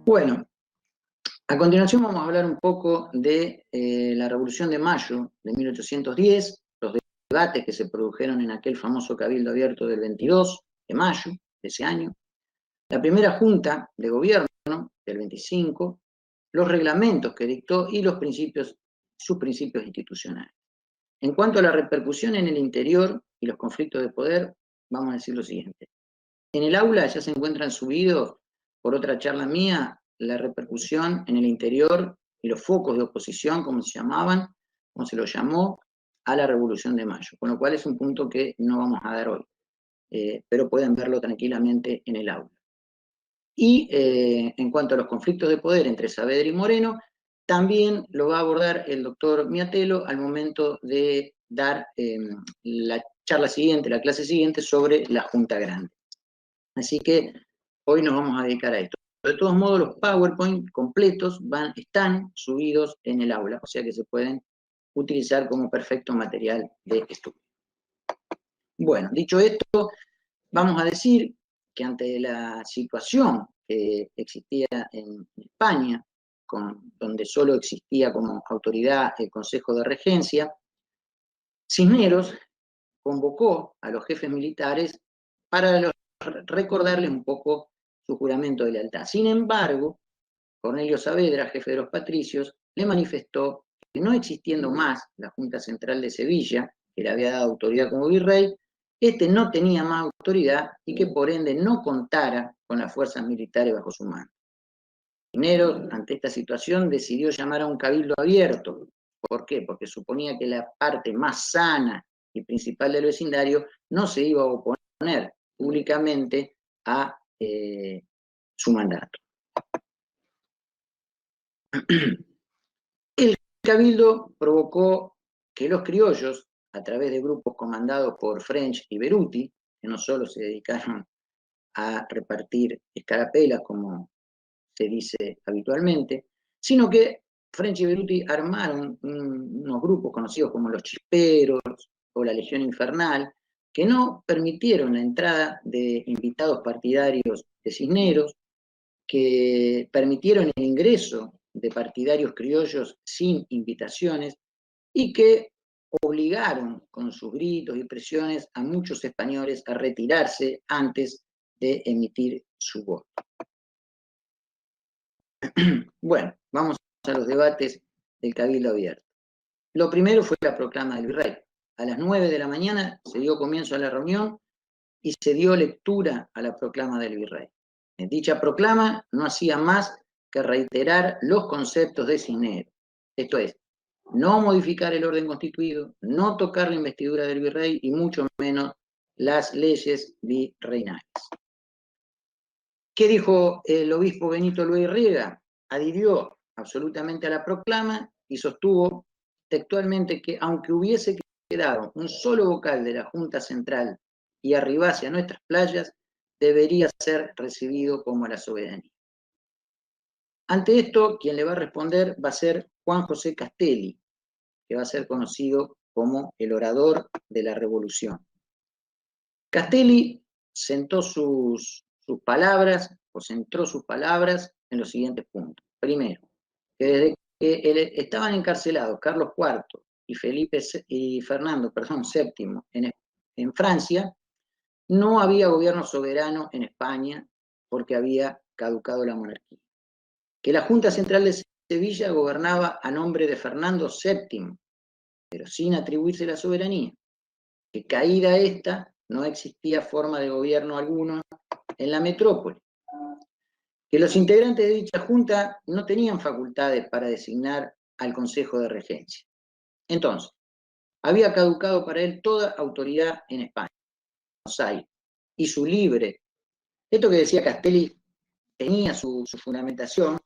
Bueno, a continuación vamos a hablar un poco de la Revolución de Mayo de 1810, los debates que se produjeron en aquel famoso Cabildo Abierto del 22 de mayo de ese año, la primera Junta de Gobierno del 25, los reglamentos que dictó y sus principios institucionales. En cuanto a la repercusión en el interior y los conflictos de poder, vamos a decir lo siguiente. En el aula ya se encuentran subidos, por otra charla mía, la repercusión en el interior y los focos de oposición, como se llamaban, como se lo llamó, a la Revolución de Mayo, con lo cual es un punto que no vamos a dar hoy, pero pueden verlo tranquilamente en el aula. Y en cuanto a los conflictos de poder entre Saavedra y Moreno, también lo va a abordar el doctor Miatelo al momento de dar la charla siguiente, la clase siguiente, sobre la Junta Grande. Así que hoy nos vamos a dedicar a esto. De todos modos, los PowerPoint completos están subidos en el aula, o sea que se pueden utilizar como perfecto material de estudio. Bueno, dicho esto, vamos a decir que ante la situación que existía en España, donde solo existía como autoridad el Consejo de Regencia, Cisneros convocó a los jefes militares para recordarles un poco su juramento de lealtad. Sin embargo, Cornelio Saavedra, jefe de los patricios, le manifestó que no existiendo más la Junta Central de Sevilla, que le había dado autoridad como virrey, este no tenía más autoridad y que por ende no contara con las fuerzas militares bajo su mando. Cisneros, ante esta situación, decidió llamar a un cabildo abierto. ¿Por qué? Porque suponía que la parte más sana y principal del vecindario no se iba a oponer públicamente a su mandato. El cabildo provocó que los criollos, a través de grupos comandados por French y Beruti, que no solo se dedicaron a repartir escarapelas, como se dice habitualmente, sino que French y Beruti armaron unos grupos conocidos como los Chisperos o la Legión Infernal, que no permitieron la entrada de invitados partidarios de Cisneros, que permitieron el ingreso de partidarios criollos sin invitaciones y que obligaron con sus gritos y presiones a muchos españoles a retirarse antes de emitir su voto. Bueno, vamos a los debates del Cabildo Abierto. Lo primero fue la proclama del virrey. A las 9 de la mañana se dio comienzo a la reunión y se dio lectura a la proclama del virrey. En dicha proclama no hacía más que reiterar los conceptos de Cisneros. Esto es, no modificar el orden constituido, no tocar la investidura del virrey y mucho menos las leyes virreinales. ¿Qué dijo el obispo Benito Luis Riega? Adhirió absolutamente a la proclama y sostuvo textualmente que aunque hubiese quedado un solo vocal de la Junta Central y arribase a nuestras playas, debería ser recibido como la soberanía. Ante esto, quien le va a responder va a ser Juan José Castelli, que va a ser conocido como el orador de la Revolución. Castelli centró sus palabras en los siguientes puntos. Primero, que desde que estaban encarcelados Carlos IV y Fernando VII en Francia, no había gobierno soberano en España porque había caducado la monarquía. Que la Junta Central de Sevilla gobernaba a nombre de Fernando VII, pero sin atribuirse la soberanía. Que caída esta, no existía forma de gobierno alguno en la metrópoli. Que los integrantes de dicha junta no tenían facultades para designar al Consejo de Regencia. Entonces, había caducado para él toda autoridad en España, Buenos Aires, y su libre. Esto que decía Castelli tenía su fundamentación,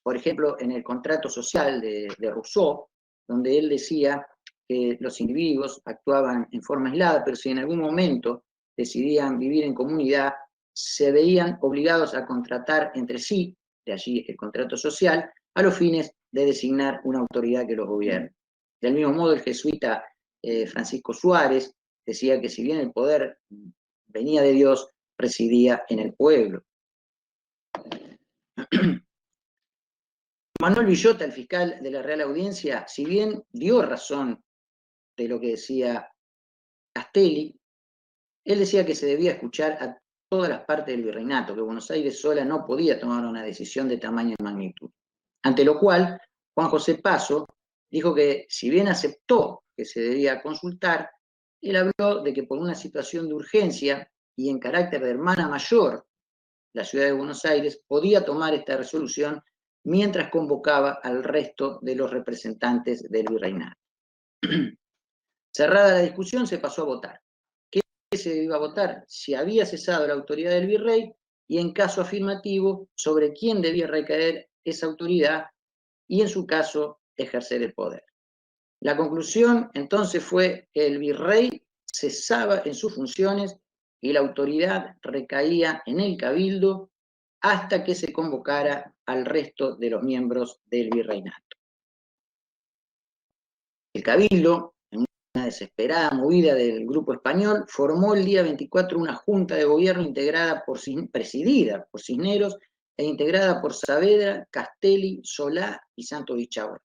por ejemplo, en el contrato social de Rousseau, donde él decía que los individuos actuaban en forma aislada, pero si en algún momento decidían vivir en comunidad, se veían obligados a contratar entre sí, de allí el contrato social, a los fines de designar una autoridad que los gobierne. Del mismo modo, el jesuita Francisco Suárez decía que si bien el poder venía de Dios, residía en el pueblo. Manuel Villota, el fiscal de la Real Audiencia, si bien dio razón de lo que decía Castelli, él decía que se debía escuchar a todas las partes del virreinato, que Buenos Aires sola no podía tomar una decisión de tamaño y magnitud. Ante lo cual, Juan José Paso dijo que si bien aceptó que se debía consultar, él habló de que por una situación de urgencia y en carácter de hermana mayor, la ciudad de Buenos Aires podía tomar esta resolución mientras convocaba al resto de los representantes del virreinato. Cerrada la discusión, se pasó a votar. ¿Qué se iba a votar? Si había cesado la autoridad del virrey y, en caso afirmativo, sobre quién debía recaer esa autoridad y, en su caso, ejercer el poder. La conclusión, entonces, fue que el virrey cesaba en sus funciones y la autoridad recaía en el cabildo hasta que se convocara al resto de los miembros del virreinato. El cabildo, en una desesperada movida del grupo español, formó el día 24 una junta de gobierno presidida por Cisneros e integrada por Saavedra, Castelli, Solá y Santos Vichaurri.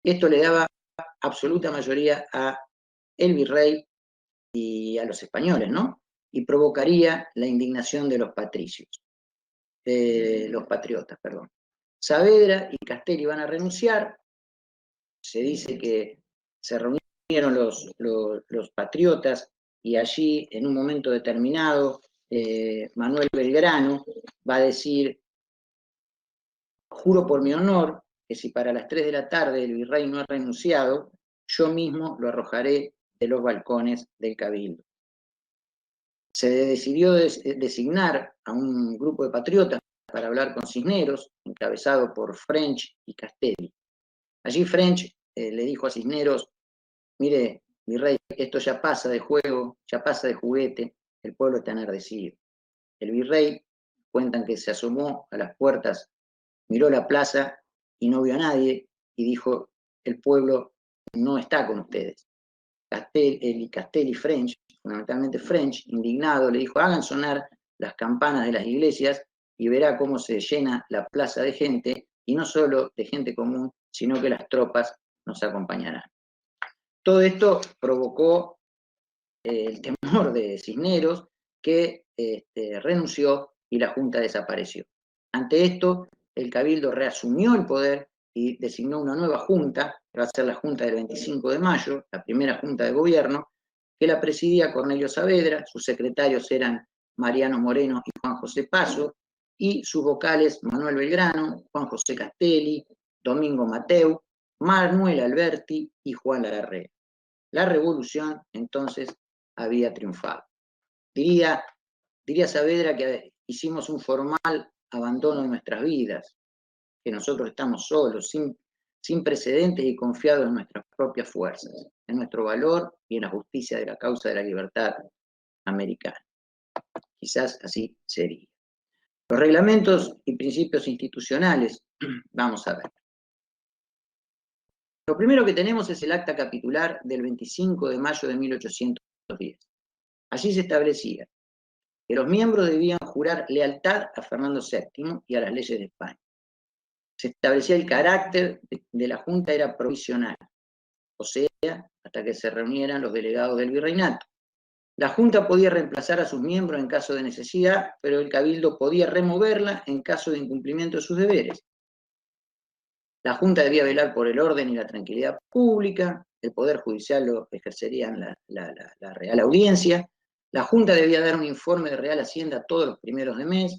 Esto le daba absoluta mayoría a el virrey y a los españoles, ¿no? Y provocaría la indignación de los patriotas, perdón. Saavedra y Castelli van a renunciar. Se dice que se reunieron los patriotas y allí, en un momento determinado, Manuel Belgrano va a decir: juro por mi honor que si para las 3 de la tarde el virrey no ha renunciado, yo mismo lo arrojaré de los balcones del cabildo. Se decidió designar a un grupo de patriotas para hablar con Cisneros, encabezado por French y Castelli. Allí French le dijo a Cisneros: mire, virrey, esto ya pasa de juego, ya pasa de juguete, el pueblo está enardecido. El virrey, cuentan que se asomó a las puertas, miró la plaza y no vio a nadie, y dijo: el pueblo no está con ustedes. Castelli y French, fundamentalmente French, indignado, le dijo: hagan sonar las campanas de las iglesias y verá cómo se llena la plaza de gente, y no solo de gente común, sino que las tropas nos acompañarán. Todo esto provocó el temor de Cisneros, que renunció y la Junta desapareció. Ante esto, el Cabildo reasumió el poder y designó una nueva Junta, que va a ser la Junta del 25 de mayo, la primera Junta de Gobierno, que la presidía Cornelio Saavedra. Sus secretarios eran Mariano Moreno y Juan José Paso, y sus vocales Manuel Belgrano, Juan José Castelli, Domingo Mateu, Manuel Alberti y Juan Larrea. La revolución, entonces, había triunfado. Diría Saavedra que hicimos un formal abandono de nuestras vidas, que nosotros estamos solos, sin precedentes y confiados en nuestras propias fuerzas, en nuestro valor y en la justicia de la causa de la libertad americana. Quizás así sería. Los reglamentos y principios institucionales, vamos a ver. Lo primero que tenemos es el acta capitular del 25 de mayo de 1810. Allí se establecía que los miembros debían jurar lealtad a Fernando VII y a las leyes de España. Se establecía el carácter de la Junta era provisional, o sea, hasta que se reunieran los delegados del virreinato. La Junta podía reemplazar a sus miembros en caso de necesidad, pero el Cabildo podía removerla en caso de incumplimiento de sus deberes. La Junta debía velar por el orden y la tranquilidad pública, el Poder Judicial lo ejercería la Real Audiencia, la Junta debía dar un informe de Real Hacienda todos los primeros de mes,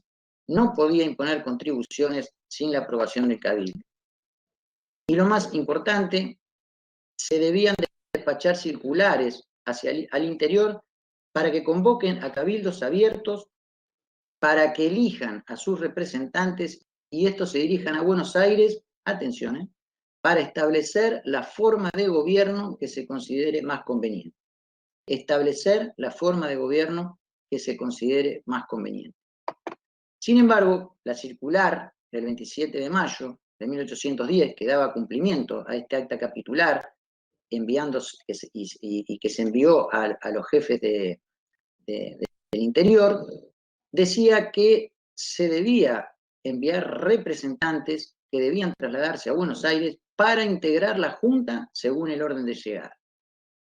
no podía imponer contribuciones sin la aprobación del Cabildo. Y lo más importante, se debían despachar circulares al interior para que convoquen a cabildos abiertos, para que elijan a sus representantes y estos se dirijan a Buenos Aires, atención, para establecer la forma de gobierno que se considere más conveniente. Establecer la forma de gobierno que se considere más conveniente. Sin embargo, la circular del 27 de mayo de 1810, que daba cumplimiento a este acta capitular, y que se envió a los jefes del interior, decía que se debía enviar representantes que debían trasladarse a Buenos Aires para integrar la Junta según el orden de llegada.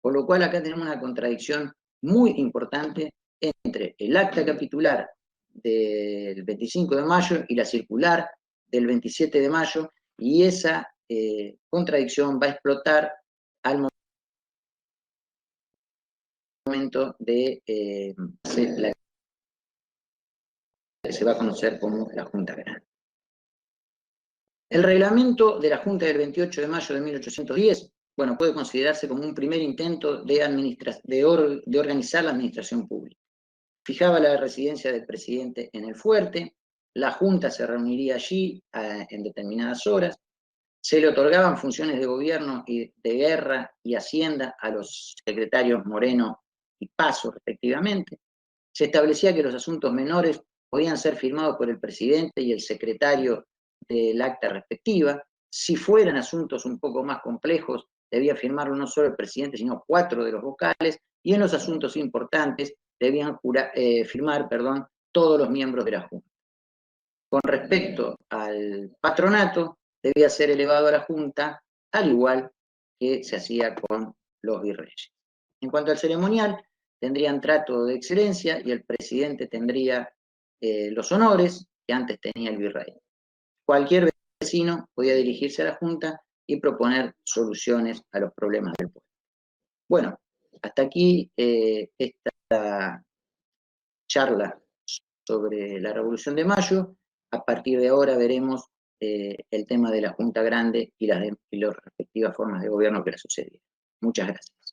Por lo cual acá tenemos una contradicción muy importante entre el acta capitular del 25 de mayo y la circular del 27 de mayo, y esa contradicción va a explotar al momento de la que se va a conocer como la Junta Grande. El reglamento de la Junta del 28 de mayo de 1810, bueno, puede considerarse como un primer intento de organizar la administración pública. Fijaba la residencia del presidente en el fuerte, la Junta se reuniría allí en determinadas horas, se le otorgaban funciones de gobierno y de guerra y hacienda a los secretarios Moreno y Paso, respectivamente. Se establecía que los asuntos menores podían ser firmados por el presidente y el secretario del acta respectiva. Si fueran asuntos un poco más complejos, debía firmarlo no solo el presidente, sino 4 de los vocales, y en los asuntos importantes debían firmar todos los miembros de la Junta. Con respecto al patronato, debía ser elevado a la Junta, al igual que se hacía con los virreyes. En cuanto al ceremonial, tendrían trato de excelencia y el presidente tendría los honores que antes tenía el virrey. Cualquier vecino podía dirigirse a la Junta y proponer soluciones a los problemas del pueblo. Bueno, hasta aquí esta charla sobre la Revolución de Mayo. A partir de ahora veremos el tema de la Junta Grande y las respectivas formas de gobierno que la sucedieron. Muchas gracias.